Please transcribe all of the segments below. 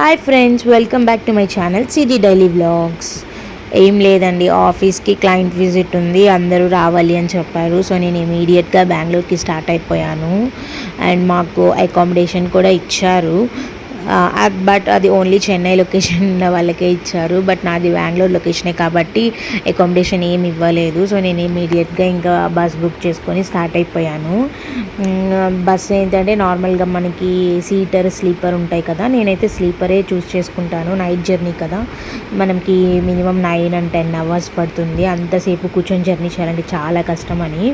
Hi friends, welcome back to my channel city daily vlogs. ఏం లేదండి, ఆఫీస్కి client visit ఉంది, అందరూ రావాలి అని చెప్పారు. సో నేను ఇమీడియట్గా బెంగళూరుకి స్టార్ట్ అయిపోయాను. అండ్ మాకు అకామిడేషన్ కూడా ఇచ్చారు. బట్ అది ఓన్లీ చెన్నై లొకేషన్ ఉన్న వాళ్ళకే ఇచ్చారు. బట్ నాది బెంగళూరు లొకేషనే కాబట్టి అకామిడేషన్ ఏమి ఇవ్వలేదు. సో నేను ఇమీడియట్గా ఇంకా బస్ బుక్ చేసుకొని స్టార్ట్ అయిపోయాను. బస్ ఏంటంటే నార్మల్గా మనకి సీటర్ స్లీపర్ ఉంటాయి కదా, నేనైతే స్లీపరే చూస్ చేసుకుంటాను. నైట్ జర్నీ కదా, మనకి మినిమం 9 and 10 hours పడుతుంది. అంతసేపు కూర్చొని జర్నీ చేయాలంటే చాలా కష్టం అని.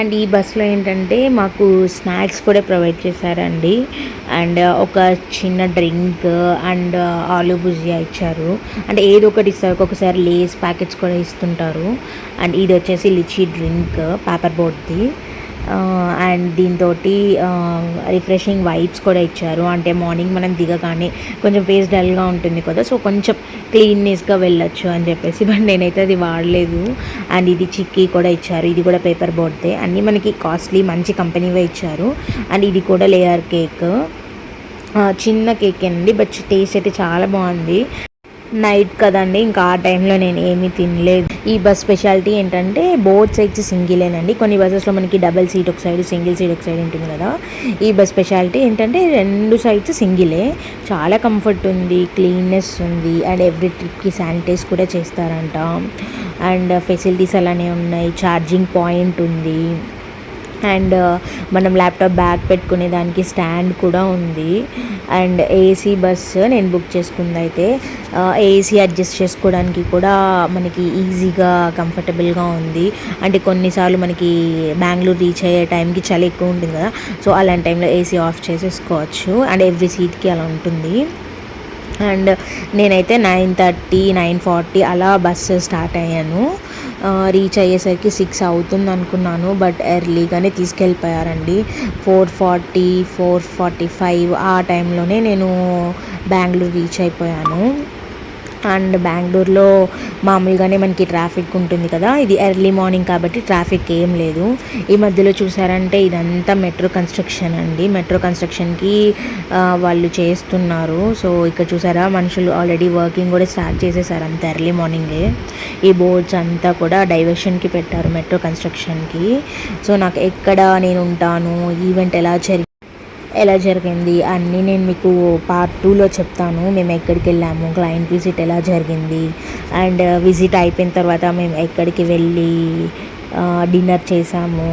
అండ్ ఈ బస్సులో ఏంటంటే మాకు స్నాక్స్ కూడా ప్రొవైడ్ చేశారండి. అండ్ ఒక చిన్న డ్రింక్ అండ్ ఆలు భుజియా ఇచ్చారు. అంటే ఏదో ఒకటి ఇస్తారు, ఒక్కొక్కసారి లేస్ ప్యాకెట్స్ కూడా ఇస్తుంటారు. అండ్ ఇది వచ్చేసి లిచీ డ్రింక్ పేపర్ బోట్ది. అండ్ దీంతో రిఫ్రెషింగ్ వైబ్స్ కూడా ఇచ్చారు. అంటే మార్నింగ్ మనం దిగగానే కొంచెం ఫేస్ డల్గా ఉంటుంది కదా, సో కొంచెం క్లీన్నెస్గా వెళ్ళొచ్చు అని చెప్పేసి. బట్ నేనైతే అది వాడలేదు. అండ్ ఇది చిక్కీ కూడా ఇచ్చారు, ఇది కూడా పేపర్ బోట్దే. అన్నీ మనకి కాస్ట్లీ మంచి కంపెనీవే ఇచ్చారు. అండ్ ఇది కూడా లేయర్ కేక్, చిన్న కేక్ అండి, బట్ టేస్ట్ అయితే చాలా బాగుంది. నైట్ కదండి, ఇంకా ఆ టైంలో నేను ఏమీ తినలేదు. ఈ బస్ స్పెషాలిటీ ఏంటంటే బోత్ సైడ్స్ సింగిలేనండి. కొన్ని బస్సెస్లో మనకి డబల్ సీట్ ఒక సైడ్, సింగిల్ సీట్ ఒక సైడ్ ఉంటుంది కదా. ఈ బస్ స్పెషాలిటీ ఏంటంటే 2 సైడ్స్ సింగిలే. చాలా కంఫర్ట్ ఉంది, క్లీన్నెస్ ఉంది. అండ్ ఎవ్రీ ట్రిప్కి శానిటైజ్ కూడా చేస్తారంట. అండ్ ఫెసిలిటీస్ అలానే ఉన్నాయి, ఛార్జింగ్ పాయింట్ ఉంది. అండ్ మనం ల్యాప్టాప్ బ్యాగ్ పెట్టుకునే దానికి స్టాండ్ కూడా ఉంది. అండ్ ఏసీ బస్సు నేను బుక్ చేసుకుంది అయితే ఏసీ అడ్జస్ట్ చేసుకోవడానికి కూడా మనకి ఈజీగా కంఫర్టబుల్గా ఉంది. అంటే కొన్నిసార్లు మనకి బెంగళూరు రీచ్ అయ్యే టైంకి చలి ఎక్కువ ఉంటుంది కదా, సో అలాంటి టైంలో ఏసీ ఆఫ్ చేసేసుకోవచ్చు. అండ్ ఎవ్రీ సీట్కి అలా ఉంటుంది. అండ్ నేనైతే 9:30, 9:40 అలా బస్సు స్టార్ట్ అయ్యాను. రీచ్ అయ్యేసరికి 6 అవుతుంది అనుకున్నాను, బట్ ఎర్లీగానే తీసుకెళ్ళిపోయారండి. 4:40, 4:45 ఆ టైంలోనే నేను బెంగళూరు రీచ్ అయిపోయాను. అండ్ బెంగళూరులో మామూలుగానే మనకి ట్రాఫిక్ ఉంటుంది కదా, ఇది ఎర్లీ మార్నింగ్ కాబట్టి ట్రాఫిక్ ఏం లేదు. ఈ మధ్యలో చూసారంటే ఇదంతా మెట్రో కన్స్ట్రక్షన్ అండి. మెట్రో కన్స్ట్రక్షన్కి వాళ్ళు చేస్తున్నారు. సో ఇక్కడ చూసారా, మనుషులు ఆల్రెడీ వర్కింగ్ కూడా స్టార్ట్ చేసేసారు అంత ఎర్లీ మార్నింగే. ఈ బోర్డ్స్ అంతా కూడా డైవర్షన్కి పెట్టారు మెట్రో కన్స్ట్రక్షన్కి. సో నాకు ఎక్కడ నేను ఉంటాను, ఈవెంట్ ఎలా జరిగింది అన్నీ నేను మీకు పార్ట్ 2లో చెప్తాను. మేము ఎక్కడికి వెళ్ళాము, క్లయింట్ విజిట్ ఎలా జరిగింది, అండ్ విజిట్ అయిపోయిన తర్వాత మేము ఎక్కడికి వెళ్ళి డిన్నర్ చేసాము.